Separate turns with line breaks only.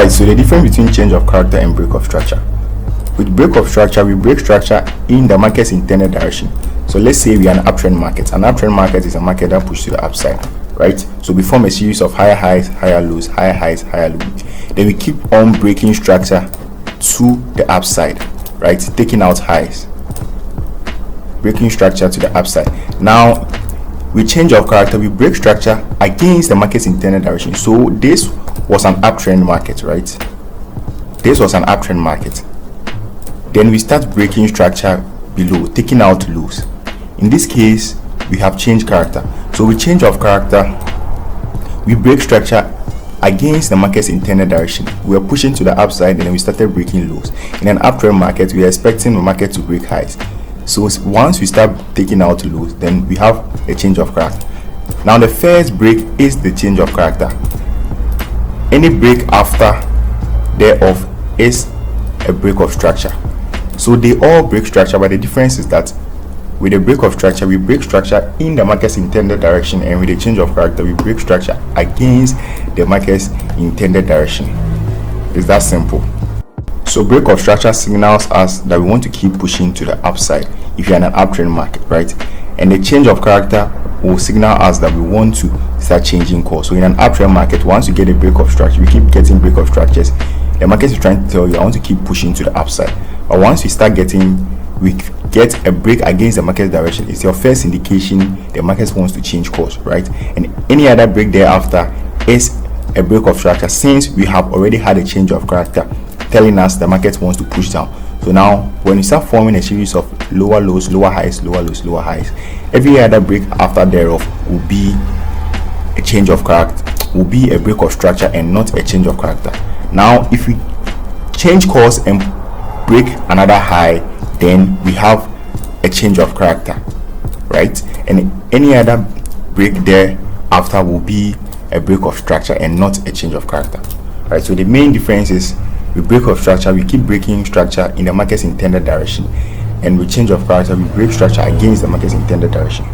Right, so the difference between change of character and break of structure. With break of structure, we break structure in the market's intended direction. So let's say we are an uptrend market. An uptrend market is a market that pushes to the upside, right? So we form a series of higher highs, higher lows, higher highs, higher lows. Then we keep on breaking structure to the upside, right? Taking out highs, breaking structure to the upside. Now, with change of character, we break structure against the market's intended direction. So this was an uptrend market, right? This was an uptrend market. Then we start breaking structure below, taking out lows. In this case, we have changed character. So with change of character, we break structure against the market's intended direction. We are pushing to the upside, and then we started breaking lows. In an uptrend market, we are expecting the market to break highs. So once we start taking out lows, then we have a change of character. Now the first break is the change of character. Any break after thereof is a break of structure. So they all break structure, but the difference is that with a break of structure, we break structure in the market's intended direction, and with a change of character, we break structure against the market's intended direction. It's that simple. So break of structure signals us that we want to keep pushing to the upside if you're in an uptrend market, right? And the change of character will signal us that we want to start changing course. So in an uptrend market, once you get a break of structure, we keep getting break of structures. The market is trying to tell you, I want to keep pushing to the upside. But once we get a break against the market's direction, it's your first indication the market wants to change course, right? And any other break thereafter is a break of structure, since we have already had a change of character telling us the market wants to push down. So now when you start forming a series of lower lows, lower highs, lower lows, lower highs, every other break after thereof will be a change of character, will be a break of structure and not a change of character. Now if we change course and break another high, then we have a change of character, right? And any other break there after will be a break of structure and not a change of character, right? So the main difference is with break of structure, we keep breaking structure in the market's intended direction, and with change of character, we break structure against the market's intended direction.